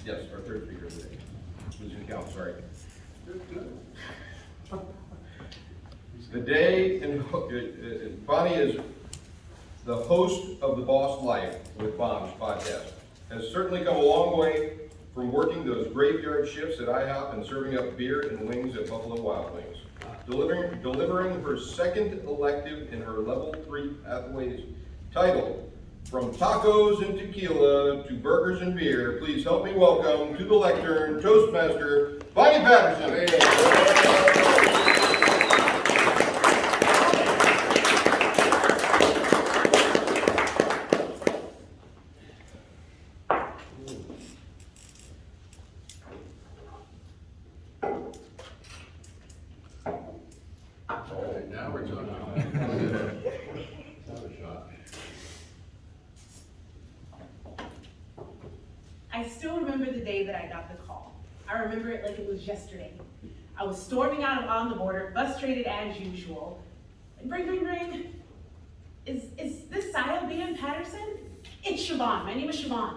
Yes, our third speaker of the day. Losing count, sorry. The day, and Bonnie is the host of The Boss Life with Bombs podcast. Has certainly come a long way from working those graveyard shifts at IHOP and serving up beer and wings at Buffalo Wild Wings. Delivering her second elective in her level 3 pathways title, From Tacos and Tequila to Burgers and Beer. Please help me welcome to the lectern Toastmaster Bonnie Patterson. Now we're talking. I still remember the day that I got the call. I remember it like it was yesterday. I was storming out of On the Border, frustrated as usual. And ring, ring, ring. Is this Saya being Patterson? It's Siobhan. My name is Siobhan.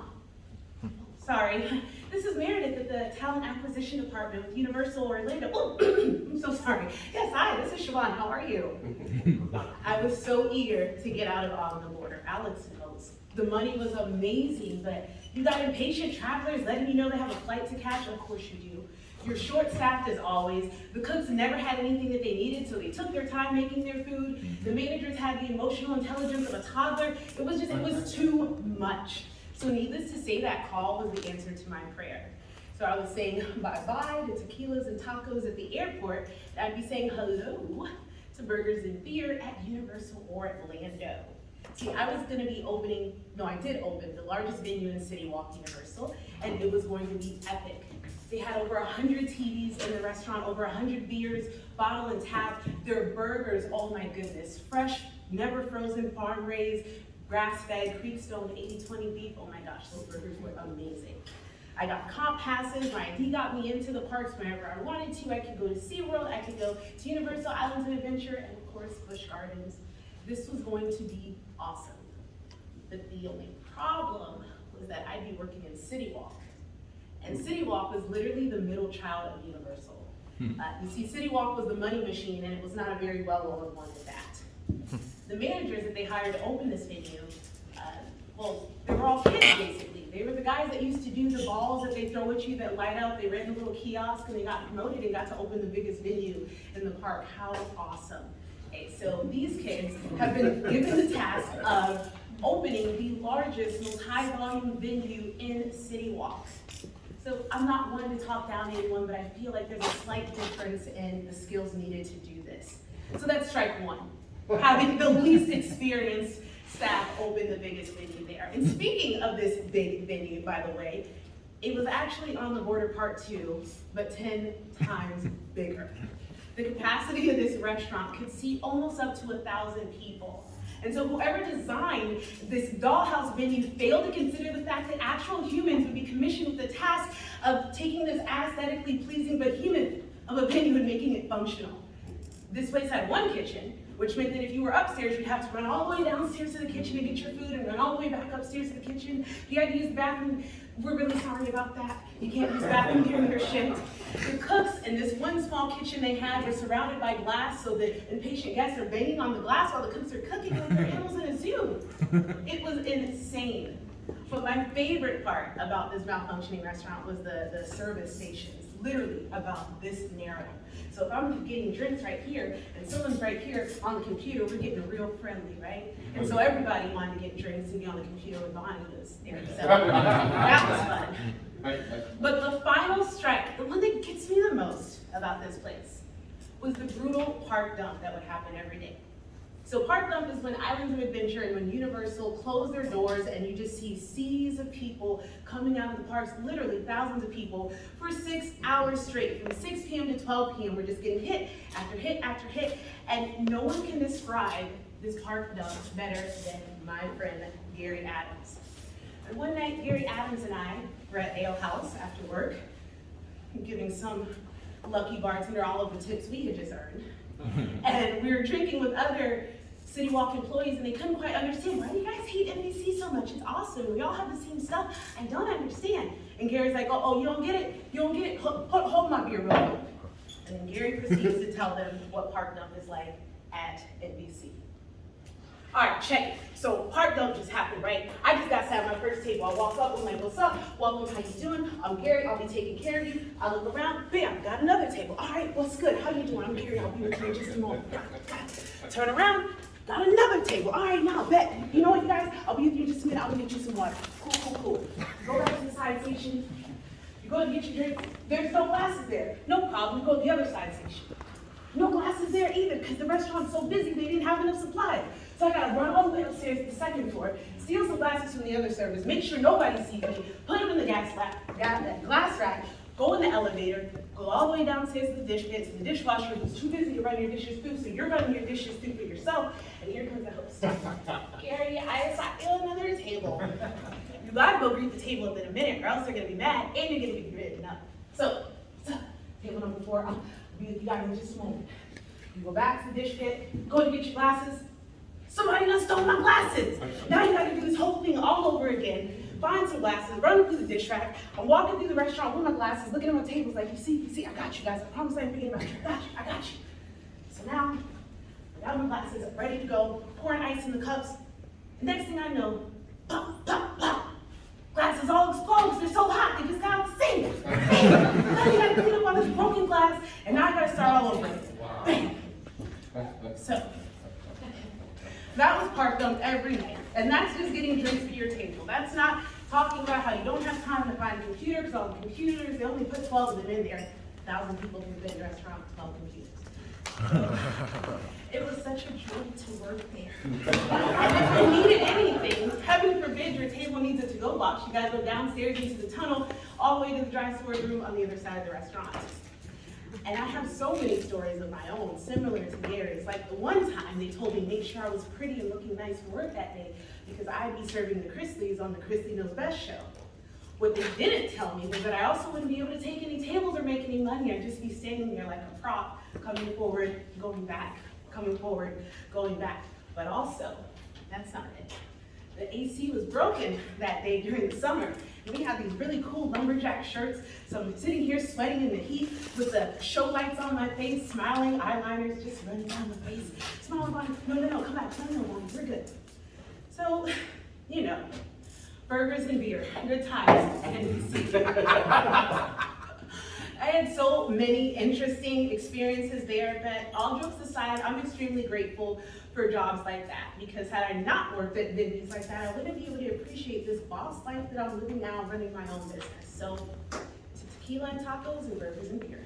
Sorry. This is Meredith at the Talent Acquisition Department with Universal Orlando. Oh, I'm so sorry. Yes, hi, this is Siobhan. How are you? I was so eager to get out of On the Border. Alex knows. The money was amazing, but you got impatient travelers letting you know they have a flight to catch. Of course you do. You're short-staffed as always. The cooks never had anything that they needed, so they took their time making their food. The managers had the emotional intelligence of a toddler. It was too much. So needless to say, that call was the answer to my prayer. So I was saying bye-bye to tequilas and tacos at the airport, and I'd be saying hello to burgers and beer at Universal Orlando. See, I was gonna be I did open the largest venue in City Walk Universal, and it was going to be epic. They had over 100 TVs in the restaurant, over 100 beers, bottle and tap. Their burgers, oh my goodness, fresh, never frozen, farm raised, grass-fed, Creekstone, 80/20 beef. Oh my gosh, those burgers were amazing. I got comp passes. My ID got me into the parks whenever I wanted to. I could go to SeaWorld, I could go to Universal Islands of Adventure, and of course, Busch Gardens. This was going to be awesome. But the only problem was that I'd be working in City Walk. And City Walk was literally the middle child of Universal. You see, City Walk was the money machine, and it was not a very well-oiled one at that. The managers that they hired to open this venue, they were all kids basically. They were the guys that used to do the balls that they throw at you that light up. They ran the little kiosk, and they got promoted and got to open the biggest venue in the park. How awesome. Okay, so these kids have been given the task of opening the largest, most high-volume venue in City Walk. So I'm not one to talk down anyone, but I feel like there's a slight difference in the skills needed to do this. So that's strike one. Having the least experienced staff open the biggest venue there. And speaking of this big venue, by the way, it was actually On the Border Part 2, but 10 times bigger. The capacity of this restaurant could seat almost up to 1,000 people. And so whoever designed this dollhouse venue failed to consider the fact that actual humans would be commissioned with the task of taking this aesthetically pleasing behemoth of a venue and making it functional. This place had one kitchen, which meant that if you were upstairs, you'd have to run all the way downstairs to the kitchen to get your food and run all the way back upstairs to the kitchen. If you had to use the bathroom, we're really sorry about that. You can't use the bathroom during your shift. The cooks in this one small kitchen they had were surrounded by glass, so that impatient guests are banging on the glass while the cooks are cooking like they're animals in a zoo. It was insane. But my favorite part about this malfunctioning restaurant was the service stations, literally about this narrow. So if I'm getting drinks right here and someone's right here on the computer, we're getting real friendly, right? And so everybody wanted to get drinks and be on the computer when Bonnie was there. So that was fun. But the final strike, the one that gets me the most about this place, was the brutal park dump that would happen every day. So park dump is when Islands of Adventure and when Universal close their doors and you just see seas of people coming out of the parks, literally thousands of people, for 6 hours straight. From 6 p.m. to 12 p.m. we're just getting hit after hit after hit, and no one can describe this park dump better than my friend Gary Adams. And one night, Gary Adams and I were at Ale House after work, giving some lucky bartender all of the tips we had just earned. And we were drinking with other City Walk employees, and they couldn't quite understand, why do you guys hate NBC so much? It's awesome. We all have the same stuff. I don't understand. And Gary's like, oh, you don't get it? You don't get it? Hold my beer real quick. And then Gary proceeds to tell them what park dump is like at NBC. All right, check it. So park dump just happened, right? I just got sat at my first table. I walk up, I'm like, what's up? Welcome, how you doing? I'm Gary, I'll be taking care of you. I look around, bam, got another table. All right, what's good? How you doing? I'm Gary, I'll be with you in just a moment. Turn around, got another table. All right, now, bet. You know what, you guys? I'll be with you in just a minute. I'm gonna get you some water. Cool. Go back to the side station. You go and get your drinks. There's no glasses there. No problem, go to the other side station. No glasses there either, because the restaurant's so busy, they didn't have enough supply. So I gotta run all the way upstairs to the second floor, steal some glasses from the other servers, make sure nobody sees me, put them in the glass rack, go in the elevator, go all the way downstairs to the dish pit, to the dishwasher who's too busy to run your dishes through, so you're running your dishes through for yourself, and here comes the host. Gary, I assigned you another table. You gotta go greet the table within a minute, or else they're gonna be mad, and you're gonna be written up. So, table number 4, I'll be with you guys in just a moment. You go back to the dish pit, go to get your glasses. Somebody done stole my glasses. Now you gotta do this whole thing all over again. Find some glasses, run through the dish rack. I'm walking through the restaurant with my glasses, looking at my tables like, you see, I got you guys. I promise I ain't forgetting about you. I got you. So now, I got my glasses, I'm ready to go, pouring ice in the cups. The next thing I know, pop, pop, pop. Glasses all explode, they're so hot, they just got out the sink. Now you gotta clean up all this broken glass, and now I gotta start all over again. So, that was park dump every night. And that's just getting drinks for your table. That's not talking about how you don't have time to find a computer, because all the computers, they only put 12 of them in there. 1,000 people in the big restaurant, 12 computers. It was such a joy to work there. If you needed anything, heaven forbid your table needs a to-go box, you gotta go downstairs into the tunnel, all the way to the dry storage room on the other side of the restaurant. And I have so many stories of my own, similar to Gary's. Like the one time they told me make sure I was pretty and looking nice for work that day because I'd be serving the Chrisleys on the Chrisley Knows Best show. What they didn't tell me was that I also wouldn't be able to take any tables or make any money. I'd just be standing there like a prop, coming forward, going back, coming forward, going back. But also, that's not it. The AC was broken that day during the summer. And we had these really cool lumberjack shirts. So I'm sitting here sweating in the heat with the show lights on my face, smiling, eyeliners just running down the face. Smiling, Bonnie, no, come back. No, Bonnie, we're good. So, you know, burgers and beer, good times, NBC. I had so many interesting experiences there, but all jokes aside, I'm extremely grateful for jobs like that, because had I not worked at venues like that, I wouldn't be able to appreciate this boss life that I'm living now, running my own business. So, to tequila and tacos and burgers and beer.